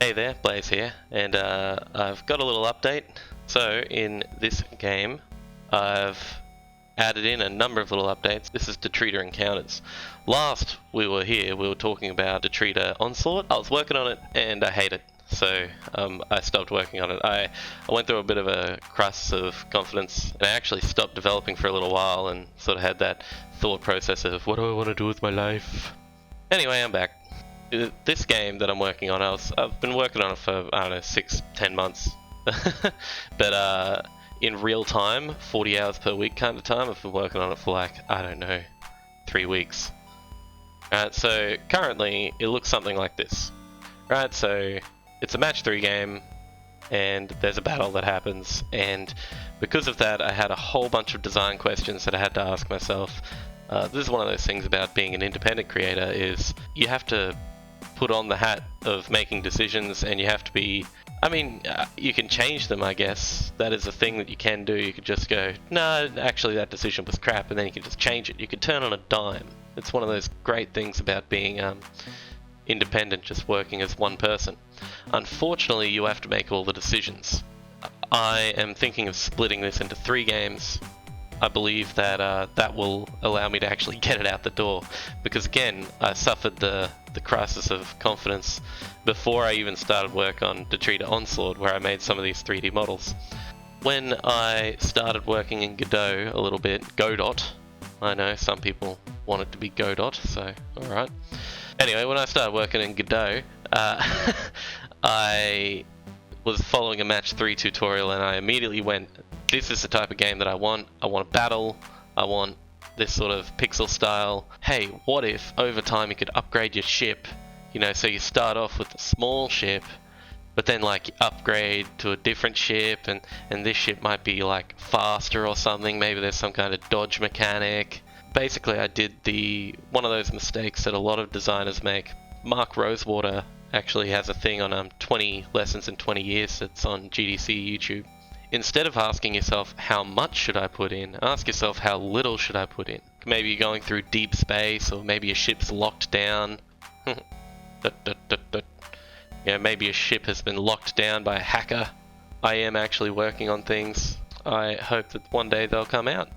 Hey there, Blaze here, and I've got a little update. So in this game, I've added in a number of little updates. This is Detrita Encounters. Last we were here, we were talking about Detrita Onslaught. I was working on it and I hate it, so I stopped working on it. I went through a bit of a crisis of confidence, and I actually stopped developing for a little while and sort of had that thought process of, what do I want to do with my life? Anyway, I'm back. This game that I'm working on, I've been working on it for, I don't know, 6-10 months. But in real time, 40 hours per week kind of time, I've been working on it for like, I don't know, 3 weeks. So currently, it looks something like this. Right, so it's a match 3 game, and there's a battle that happens, and because of that, I had a whole bunch of design questions that I had to ask myself. This is one of those things about being an independent creator, is you have to put on the hat of making decisions, and you have to be, you can change them, I guess. That is a thing that you can do. You could just go, no, actually that decision was crap, and then you can just change it. You could turn on a dime. It's one of those great things about being independent, just working as one person. Unfortunately, you have to make all the decisions. I am thinking of splitting this into 3 games. I believe that that will allow me to actually get it out the door, because again, I suffered the crisis of confidence before I even started work on Detrita Onslaught, where I made some of these 3D models. When I started working in Godot a little bit, Godot, I know some people want it to be Godot, so alright. Anyway, when I started working in Godot, I was following a match 3 tutorial, and I immediately went, this is the type of game that I want. I want a battle. I want this sort of pixel style. Hey, what if over time you could upgrade your ship? You know, so you start off with a small ship, but then like you upgrade to a different ship, and this ship might be like faster or something. Maybe there's some kind of dodge mechanic. Basically, I did one of those mistakes that a lot of designers make. Mark Rosewater actually has a thing on 20 lessons in 20 years that's on GDC YouTube. Instead of asking yourself, how much should I put in, ask yourself, how little should I put in? Maybe you're going through deep space, or maybe your ship's locked down. Maybe your ship has been locked down by a hacker. I am actually working on things. I hope that one day they'll come out.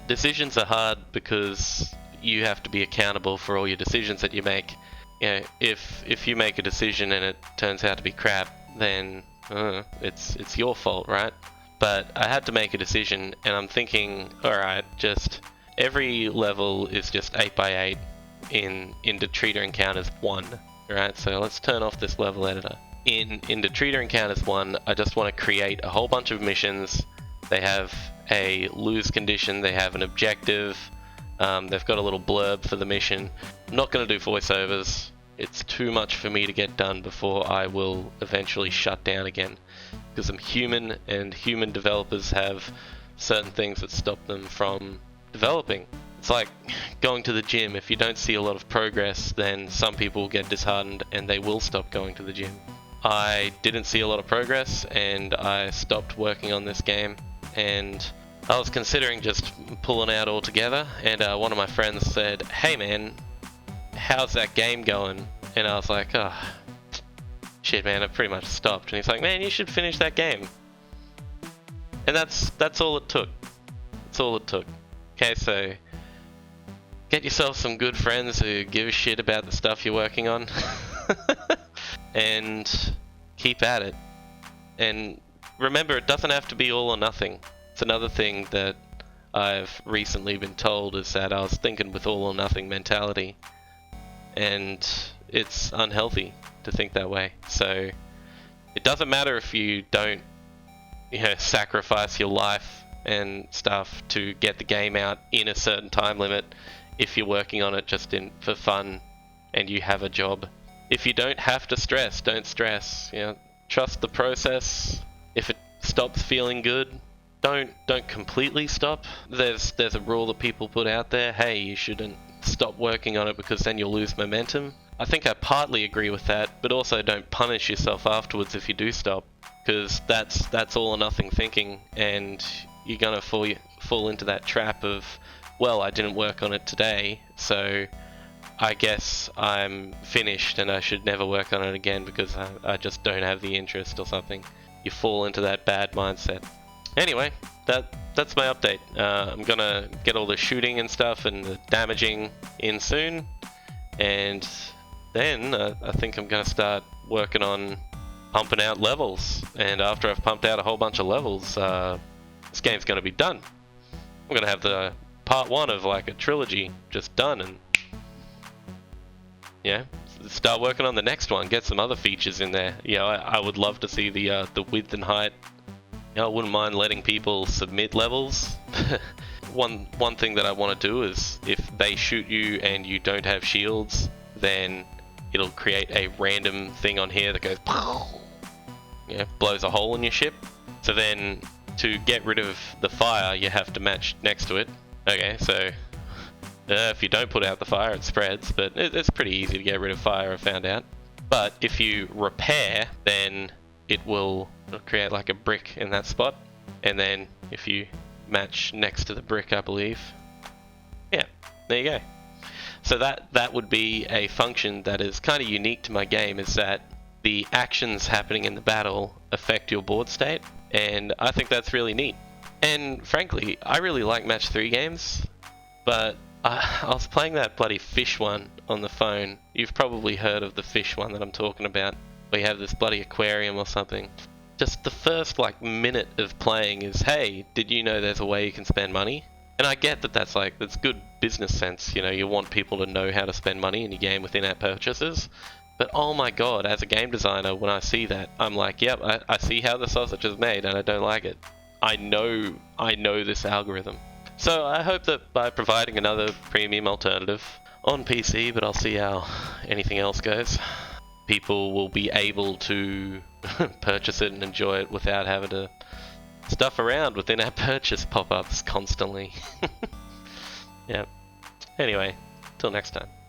Decisions are hard because you have to be accountable for all your decisions that you make. You know, if you make a decision and it turns out to be crap, then it's your fault, right? But I had to make a decision, and I'm thinking, alright, just every level is just 8x8 in Detrita Encounters 1, right? So let's turn off this level editor. In Detrita Encounters 1, I just want to create a whole bunch of missions. They have a lose condition, they have an objective, they've got a little blurb for the mission. I'm not going to do voiceovers. It's too much for me to get done before I will eventually shut down again, because I'm human, and human developers have certain things that stop them from developing. It's like going to the gym. If you don't see a lot of progress, then some people get disheartened and they will stop going to the gym. I didn't see a lot of progress, and I stopped working on this game, and I was considering just pulling out altogether, and one of my friends said, hey man, how's that game going? And I was like, oh, shit man, it pretty much stopped. And he's like, man, you should finish that game. And that's all it took. That's all it took. Okay, so get yourself some good friends who give a shit about the stuff you're working on. And keep at it. And remember, it doesn't have to be all or nothing. It's another thing that I've recently been told, is that I was thinking with all or nothing mentality. And it's unhealthy to think that way. So it doesn't matter if you don't, sacrifice your life and stuff to get the game out in a certain time limit, if you're working on it just for fun and you have a job. If you don't have to stress, don't stress. Trust the process. If it stops feeling good, don't completely stop. There's a rule that people put out there, hey, you shouldn't stop working on it because then you'll lose momentum. I think I partly agree with that, but also don't punish yourself afterwards if you do stop, because that's all or nothing thinking, and you're gonna fall into that trap of, well, I didn't work on it today, so I guess I'm finished and I should never work on it again because I just don't have the interest or something. You fall into that bad mindset. Anyway, that's my update. I'm gonna get all the shooting and stuff and the damaging in soon, and then I think I'm gonna start working on pumping out levels. And after I've pumped out a whole bunch of levels, this game's gonna be done. I'm gonna have the part 1 of like a trilogy just done, and yeah, start working on the next one. Get some other features in there. You know, I would love to see the width and height. You know, I wouldn't mind letting people submit levels. One thing that I want to do is if they shoot you and you don't have shields, then it'll create a random thing on here that goes, yeah, blows a hole in your ship. So then to get rid of the fire, you have to match next to it. Okay, so if you don't put out the fire, it spreads, but it's pretty easy to get rid of fire, I found out. But if you repair, then it'll create like a brick in that spot. And then if you match next to the brick, I believe. Yeah, there you go. So that would be a function that is kind of unique to my game, is that the actions happening in the battle affect your board state. And I think that's really neat. And frankly, I really like match 3 games, but I was playing that bloody fish one on the phone. You've probably heard of the fish one that I'm talking about, where you have this bloody aquarium or something. Just the first like minute of playing is, hey, did you know there's a way you can spend money? And I get that that's good business sense, you know, you want people to know how to spend money in your game with in-app purchases. But oh my god, as a game designer, when I see that, I'm like, yep, I see how the sausage is made and I don't like it. I know this algorithm. So I hope that by providing another premium alternative on PC, but I'll see how anything else goes, people will be able to purchase it and enjoy it without having to stuff around with in-app purchase pop-ups constantly. Yeah. Anyway, till next time.